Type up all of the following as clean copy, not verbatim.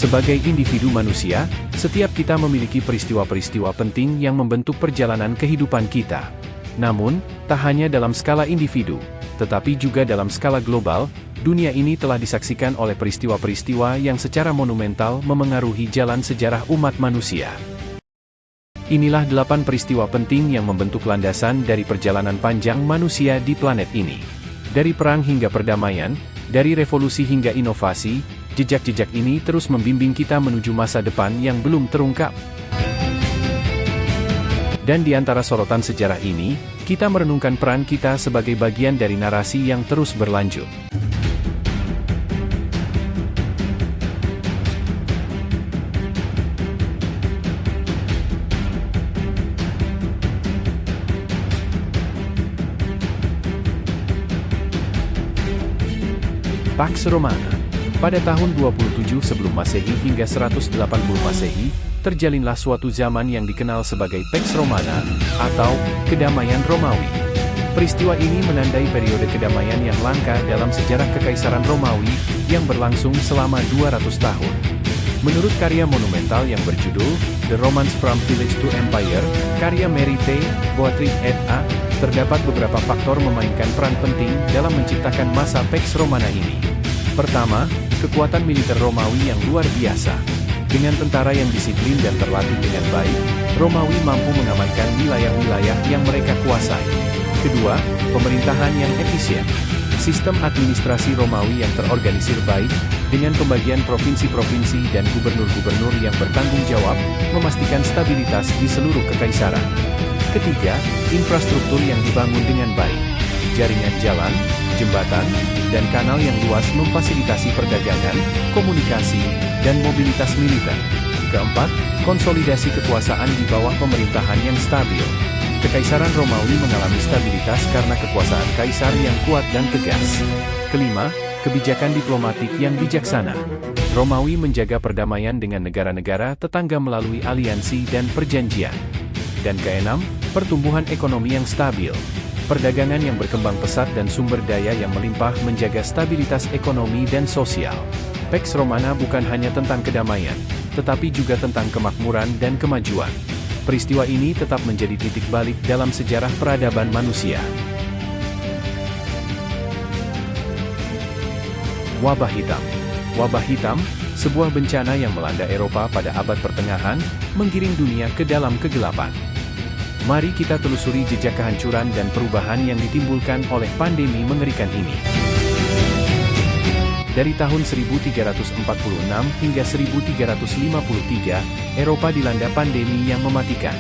Sebagai individu manusia, setiap kita memiliki peristiwa-peristiwa penting yang membentuk perjalanan kehidupan kita. Namun, tak hanya dalam skala individu, tetapi juga dalam skala global, dunia ini telah disaksikan oleh peristiwa-peristiwa yang secara monumental memengaruhi jalan sejarah umat manusia. Inilah 8 peristiwa penting yang membentuk landasan dari perjalanan panjang manusia di planet ini. Dari perang hingga perdamaian, dari revolusi hingga inovasi, jejak-jejak ini terus membimbing kita menuju masa depan yang belum terungkap. Dan di antara sorotan sejarah ini, kita merenungkan peran kita sebagai bagian dari narasi yang terus berlanjut. Pax Romana. Pada tahun 27 sebelum Masehi hingga 180 Masehi, terjalinlah suatu zaman yang dikenal sebagai Pax Romana, atau kedamaian Romawi. Peristiwa ini menandai periode kedamaian yang langka dalam sejarah Kekaisaran Romawi, yang berlangsung selama 200 tahun. Menurut karya monumental yang berjudul The Romans from Village to Empire, karya Mary T. Boatwright et al., terdapat beberapa faktor memainkan peran penting dalam menciptakan masa Pax Romana ini. Pertama, kekuatan militer Romawi yang luar biasa. Dengan tentara yang disiplin dan terlatih dengan baik, Romawi mampu mengamankan wilayah-wilayah yang mereka kuasai. Kedua, pemerintahan yang efisien. Sistem administrasi Romawi yang terorganisir baik, dengan pembagian provinsi-provinsi dan gubernur-gubernur yang bertanggung jawab, memastikan stabilitas di seluruh kekaisaran. Ketiga, infrastruktur yang dibangun dengan baik. Jaringan jalan, jembatan, dan kanal yang luas memfasilitasi perdagangan, komunikasi, dan mobilitas militer. Keempat, konsolidasi kekuasaan di bawah pemerintahan yang stabil. Kekaisaran Romawi mengalami stabilitas karena kekuasaan kaisar yang kuat dan tegas. Kelima, kebijakan diplomatik yang bijaksana. Romawi menjaga perdamaian dengan negara-negara tetangga melalui aliansi dan perjanjian. Dan keenam, pertumbuhan ekonomi yang stabil. Perdagangan yang berkembang pesat dan sumber daya yang melimpah menjaga stabilitas ekonomi dan sosial. Pax Romana bukan hanya tentang kedamaian, tetapi juga tentang kemakmuran dan kemajuan. Peristiwa ini tetap menjadi titik balik dalam sejarah peradaban manusia. Wabah hitam. Wabah hitam, sebuah bencana yang melanda Eropa pada abad pertengahan, menggiring dunia ke dalam kegelapan. Mari kita telusuri jejak kehancuran dan perubahan yang ditimbulkan oleh pandemi mengerikan ini. Dari tahun 1346 hingga 1353, Eropa dilanda pandemi yang mematikan.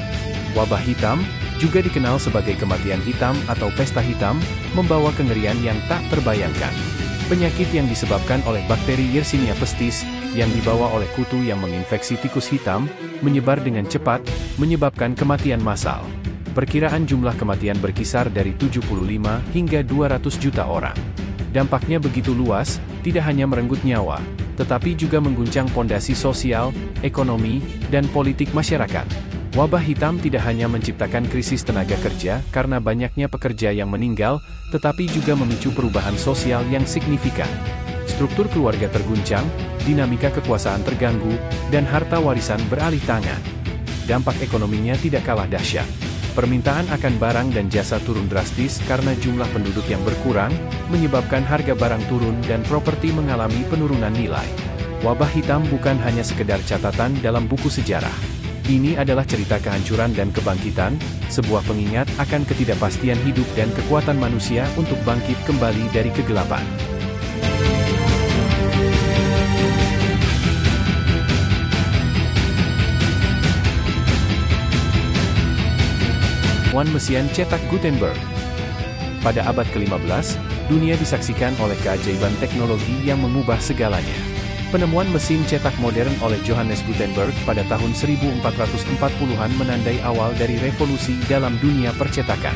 Wabah hitam, juga dikenal sebagai kematian hitam atau pesta hitam, membawa kengerian yang tak terbayangkan. Penyakit yang disebabkan oleh bakteri Yersinia pestis, yang dibawa oleh kutu yang menginfeksi tikus hitam, menyebar dengan cepat, menyebabkan kematian massal. Perkiraan jumlah kematian berkisar dari 75 hingga 200 juta orang. Dampaknya begitu luas, tidak hanya merenggut nyawa, tetapi juga mengguncang pondasi sosial, ekonomi, dan politik masyarakat. Wabah hitam tidak hanya menciptakan krisis tenaga kerja karena banyaknya pekerja yang meninggal, tetapi juga memicu perubahan sosial yang signifikan. Struktur keluarga terguncang, dinamika kekuasaan terganggu, dan harta warisan beralih tangan. Dampak ekonominya tidak kalah dahsyat. Permintaan akan barang dan jasa turun drastis karena jumlah penduduk yang berkurang, menyebabkan harga barang turun dan properti mengalami penurunan nilai. Wabah hitam bukan hanya sekedar catatan dalam buku sejarah. Ini adalah cerita kehancuran dan kebangkitan, sebuah pengingat akan ketidakpastian hidup dan kekuatan manusia untuk bangkit kembali dari kegelapan. Mesin cetak Gutenberg. Pada abad ke-15, dunia disaksikan oleh keajaiban teknologi yang mengubah segalanya. Penemuan mesin cetak modern oleh Johannes Gutenberg pada tahun 1440-an menandai awal dari revolusi dalam dunia percetakan.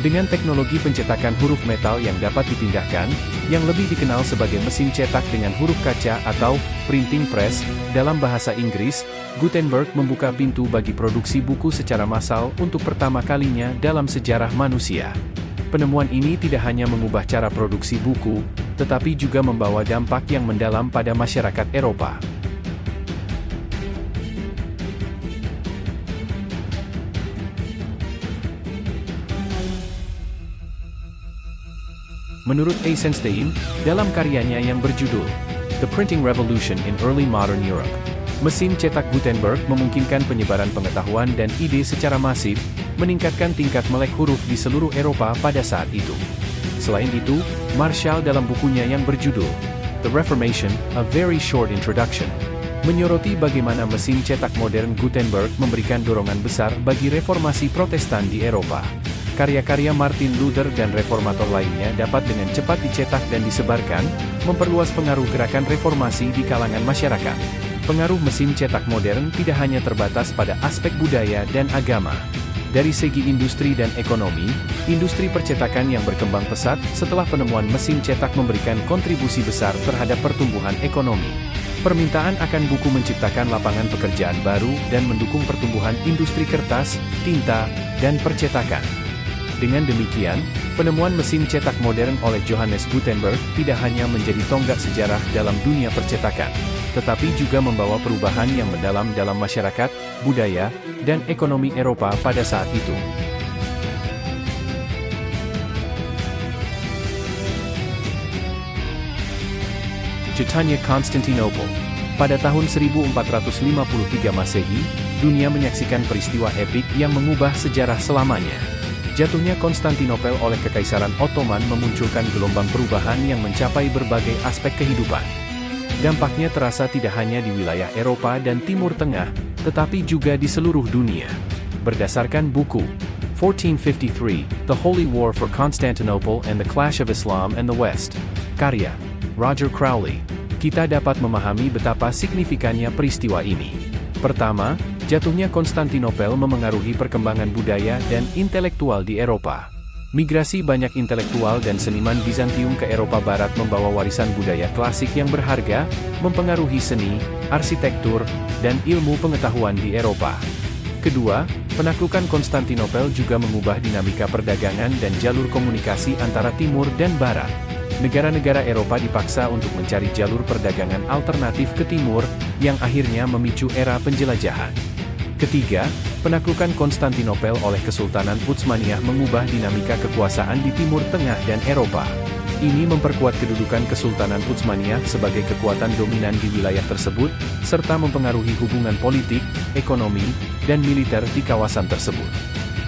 Dengan teknologi pencetakan huruf metal yang dapat dipindahkan, yang lebih dikenal sebagai mesin cetak dengan huruf kaca atau printing press dalam bahasa Inggris, Gutenberg membuka pintu bagi produksi buku secara massal untuk pertama kalinya dalam sejarah manusia. Penemuan ini tidak hanya mengubah cara produksi buku, tetapi juga membawa dampak yang mendalam pada masyarakat Eropa. Menurut Eisenstein, dalam karyanya yang berjudul The Printing Revolution in Early Modern Europe, mesin cetak Gutenberg memungkinkan penyebaran pengetahuan dan ide secara masif, meningkatkan tingkat melek huruf di seluruh Eropa pada saat itu. Selain itu, Marshall dalam bukunya yang berjudul The Reformation, A Very Short Introduction, menyoroti bagaimana mesin cetak modern Gutenberg memberikan dorongan besar bagi reformasi Protestan di Eropa. Karya-karya Martin Luther dan reformator lainnya dapat dengan cepat dicetak dan disebarkan, memperluas pengaruh gerakan reformasi di kalangan masyarakat. Pengaruh mesin cetak modern tidak hanya terbatas pada aspek budaya dan agama. Dari segi industri dan ekonomi, industri percetakan yang berkembang pesat setelah penemuan mesin cetak memberikan kontribusi besar terhadap pertumbuhan ekonomi. Permintaan akan buku menciptakan lapangan pekerjaan baru dan mendukung pertumbuhan industri kertas, tinta, dan percetakan. Dengan demikian, penemuan mesin cetak modern oleh Johannes Gutenberg tidak hanya menjadi tonggak sejarah dalam dunia percetakan, tetapi juga membawa perubahan yang mendalam dalam masyarakat, budaya, dan ekonomi Eropa pada saat itu. Jatuhnya Konstantinopel. Pada tahun 1453 Masehi, dunia menyaksikan peristiwa epik yang mengubah sejarah selamanya. Jatuhnya Konstantinopel oleh Kekaisaran Ottoman memunculkan gelombang perubahan yang mencapai berbagai aspek kehidupan. Dampaknya terasa tidak hanya di wilayah Eropa dan Timur Tengah, tetapi juga di seluruh dunia. Berdasarkan buku 1453, The Holy War for Constantinople and the Clash of Islam and the West, karya Roger Crowley, kita dapat memahami betapa signifikannya peristiwa ini. Pertama, jatuhnya Konstantinopel memengaruhi perkembangan budaya dan intelektual di Eropa. Migrasi banyak intelektual dan seniman Bizantium ke Eropa Barat membawa warisan budaya klasik yang berharga, mempengaruhi seni, arsitektur, dan ilmu pengetahuan di Eropa. Kedua, penaklukan Konstantinopel juga mengubah dinamika perdagangan dan jalur komunikasi antara Timur dan Barat. Negara-negara Eropa dipaksa untuk mencari jalur perdagangan alternatif ke timur, yang akhirnya memicu era penjelajahan. Ketiga, penaklukan Konstantinopel oleh Kesultanan Utsmaniyah mengubah dinamika kekuasaan di Timur Tengah dan Eropa. Ini memperkuat kedudukan Kesultanan Utsmaniyah sebagai kekuatan dominan di wilayah tersebut, serta mempengaruhi hubungan politik, ekonomi, dan militer di kawasan tersebut.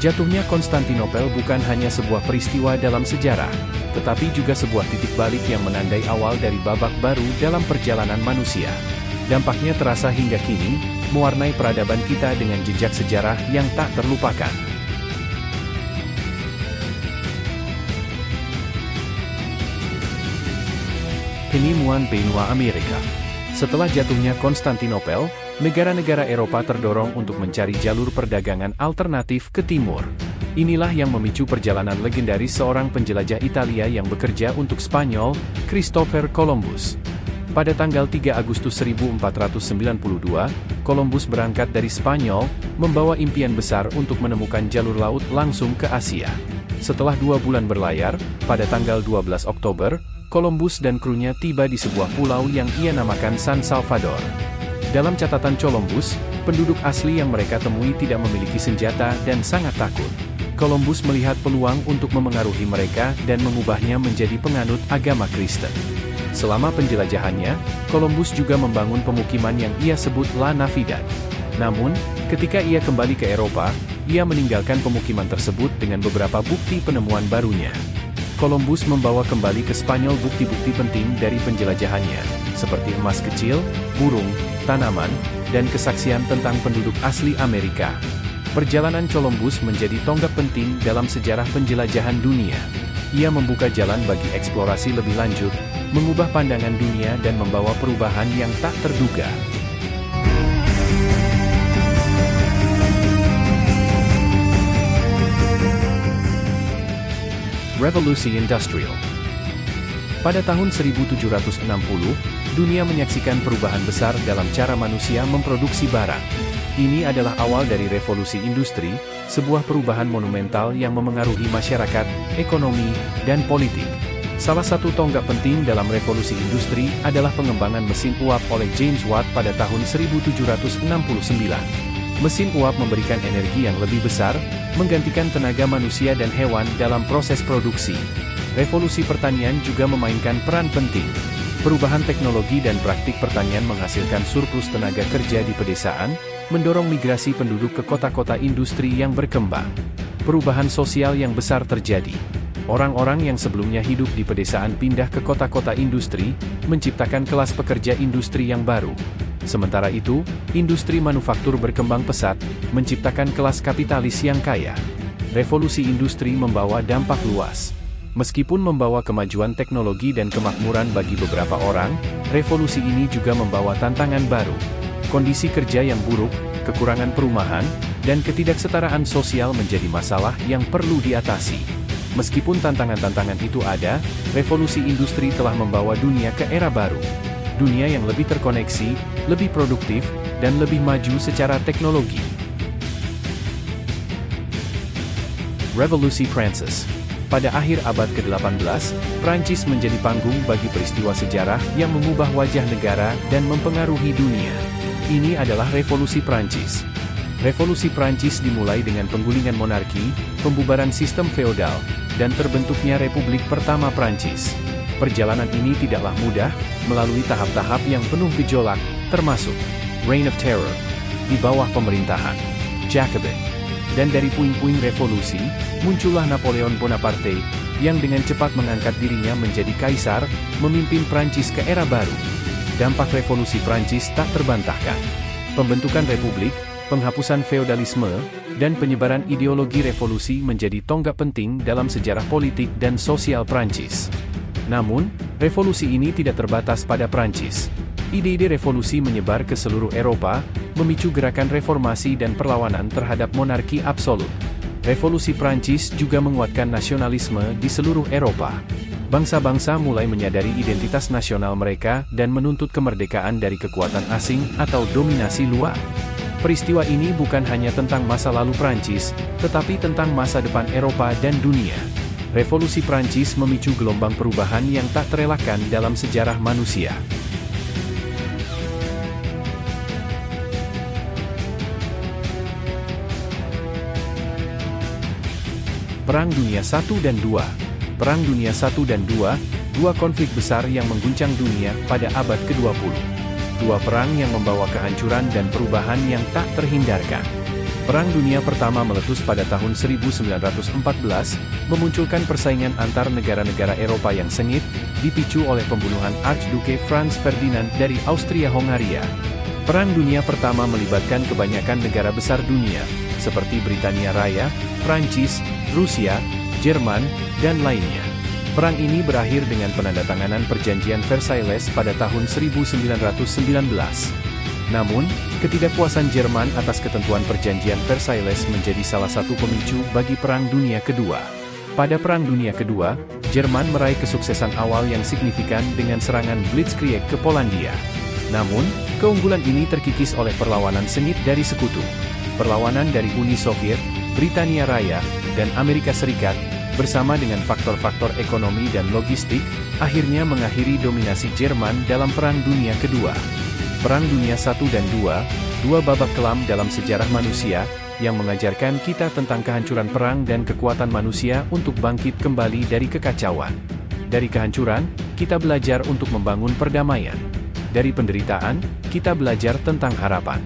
Jatuhnya Konstantinopel bukan hanya sebuah peristiwa dalam sejarah, tetapi juga sebuah titik balik yang menandai awal dari babak baru dalam perjalanan manusia. Dampaknya terasa hingga kini, mewarnai peradaban kita dengan jejak sejarah yang tak terlupakan. Penemuan benua Amerika. Setelah jatuhnya Konstantinopel, negara-negara Eropa terdorong untuk mencari jalur perdagangan alternatif ke timur. Inilah yang memicu perjalanan legendaris seorang penjelajah Italia yang bekerja untuk Spanyol, Christopher Columbus. Pada tanggal 3 Agustus 1492, Columbus berangkat dari Spanyol, membawa impian besar untuk menemukan jalur laut langsung ke Asia. Setelah 2 bulan berlayar, pada tanggal 12 Oktober, Columbus dan krunya tiba di sebuah pulau yang ia namakan San Salvador. Dalam catatan Columbus, penduduk asli yang mereka temui tidak memiliki senjata dan sangat takut. Columbus melihat peluang untuk memengaruhi mereka dan mengubahnya menjadi penganut agama Kristen. Selama penjelajahannya, Columbus juga membangun pemukiman yang ia sebut La Navidad. Namun, ketika ia kembali ke Eropa, ia meninggalkan pemukiman tersebut dengan beberapa bukti penemuan barunya. Columbus membawa kembali ke Spanyol bukti-bukti penting dari penjelajahannya, seperti emas kecil, burung, tanaman, dan kesaksian tentang penduduk asli Amerika. Perjalanan Columbus menjadi tonggak penting dalam sejarah penjelajahan dunia. Ia membuka jalan bagi eksplorasi lebih lanjut, mengubah pandangan dunia dan membawa perubahan yang tak terduga. Revolusi Industrial. Pada tahun 1760, dunia menyaksikan perubahan besar dalam cara manusia memproduksi barang. Ini adalah awal dari revolusi industri, sebuah perubahan monumental yang memengaruhi masyarakat, ekonomi, dan politik. Salah satu tonggak penting dalam revolusi industri adalah pengembangan mesin uap oleh James Watt pada tahun 1769. Mesin uap memberikan energi yang lebih besar, menggantikan tenaga manusia dan hewan dalam proses produksi. Revolusi pertanian juga memainkan peran penting. Perubahan teknologi dan praktik pertanian menghasilkan surplus tenaga kerja di pedesaan, mendorong migrasi penduduk ke kota-kota industri yang berkembang. Perubahan sosial yang besar terjadi. Orang-orang yang sebelumnya hidup di pedesaan pindah ke kota-kota industri, menciptakan kelas pekerja industri yang baru. Sementara itu, industri manufaktur berkembang pesat, menciptakan kelas kapitalis yang kaya. Revolusi industri membawa dampak luas. Meskipun membawa kemajuan teknologi dan kemakmuran bagi beberapa orang, revolusi ini juga membawa tantangan baru. Kondisi kerja yang buruk, kekurangan perumahan, dan ketidaksetaraan sosial menjadi masalah yang perlu diatasi. Meskipun tantangan-tantangan itu ada, revolusi industri telah membawa dunia ke era baru. Dunia yang lebih terkoneksi, lebih produktif, dan lebih maju secara teknologi. Revolusi Prancis. Pada akhir abad ke-18, Prancis menjadi panggung bagi peristiwa sejarah yang mengubah wajah negara dan mempengaruhi dunia. Ini adalah Revolusi Prancis. Revolusi Prancis dimulai dengan penggulingan monarki, pembubaran sistem feodal, dan terbentuknya Republik Pertama Prancis. Perjalanan ini tidaklah mudah, melalui tahap-tahap yang penuh gejolak, termasuk Reign of Terror, di bawah pemerintahan Jacobin. Dan dari puing-puing revolusi, muncullah Napoleon Bonaparte, yang dengan cepat mengangkat dirinya menjadi kaisar, memimpin Prancis ke era baru. Dampak revolusi Prancis tak terbantahkan. Pembentukan republik, penghapusan feodalisme, dan penyebaran ideologi revolusi menjadi tonggak penting dalam sejarah politik dan sosial Prancis. Namun, revolusi ini tidak terbatas pada Prancis. Ide-ide revolusi menyebar ke seluruh Eropa, memicu gerakan reformasi dan perlawanan terhadap monarki absolut. Revolusi Prancis juga menguatkan nasionalisme di seluruh Eropa. Bangsa-bangsa mulai menyadari identitas nasional mereka dan menuntut kemerdekaan dari kekuatan asing atau dominasi luar. Peristiwa ini bukan hanya tentang masa lalu Prancis, tetapi tentang masa depan Eropa dan dunia. Revolusi Prancis memicu gelombang perubahan yang tak terelakkan dalam sejarah manusia. Perang Dunia I dan II. Perang Dunia I dan II, dua konflik besar yang mengguncang dunia pada abad ke-20. Dua perang yang membawa kehancuran dan perubahan yang tak terhindarkan. Perang Dunia Pertama meletus pada tahun 1914, memunculkan persaingan antar negara-negara Eropa yang sengit, dipicu oleh pembunuhan Archduke Franz Ferdinand dari Austria-Hongaria. Perang Dunia Pertama melibatkan kebanyakan negara besar dunia, seperti Britania Raya, Prancis, Rusia, Jerman, dan lainnya. Perang ini berakhir dengan penandatanganan Perjanjian Versailles pada tahun 1919. Namun, ketidakpuasan Jerman atas ketentuan Perjanjian Versailles menjadi salah satu pemicu bagi Perang Dunia Kedua. Pada Perang Dunia Kedua, Jerman meraih kesuksesan awal yang signifikan dengan serangan Blitzkrieg ke Polandia. Namun, keunggulan ini terkikis oleh perlawanan sengit dari sekutu. Perlawanan dari Uni Soviet, Britania Raya, dan Amerika Serikat, bersama dengan faktor-faktor ekonomi dan logistik, akhirnya mengakhiri dominasi Jerman dalam Perang Dunia Kedua. Perang Dunia I dan II, dua babak kelam dalam sejarah manusia, yang mengajarkan kita tentang kehancuran perang dan kekuatan manusia untuk bangkit kembali dari kekacauan. Dari kehancuran, kita belajar untuk membangun perdamaian. Dari penderitaan, kita belajar tentang harapan.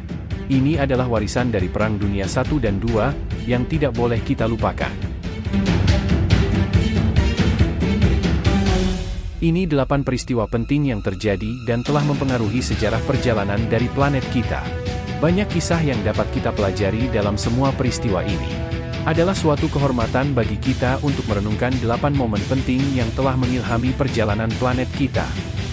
Ini adalah warisan dari Perang Dunia I dan II, yang tidak boleh kita lupakan. Ini 8 peristiwa penting yang terjadi dan telah mempengaruhi sejarah perjalanan dari planet kita. Banyak kisah yang dapat kita pelajari dalam semua peristiwa ini. Adalah suatu kehormatan bagi kita untuk merenungkan 8 momen penting yang telah mengilhami perjalanan planet kita.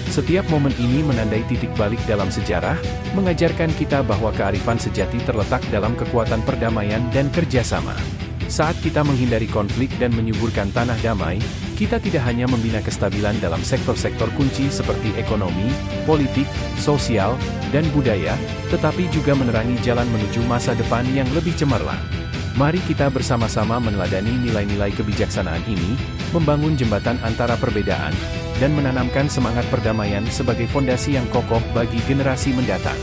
Setiap momen ini menandai titik balik dalam sejarah, mengajarkan kita bahwa kearifan sejati terletak dalam kekuatan perdamaian dan kerjasama. Saat kita menghindari konflik dan menyuburkan tanah damai, kita tidak hanya membina kestabilan dalam sektor-sektor kunci seperti ekonomi, politik, sosial, dan budaya, tetapi juga menerangi jalan menuju masa depan yang lebih cemerlang. Mari kita bersama-sama meneladani nilai-nilai kebijaksanaan ini, membangun jembatan antara perbedaan, dan menanamkan semangat perdamaian sebagai fondasi yang kokoh bagi generasi mendatang.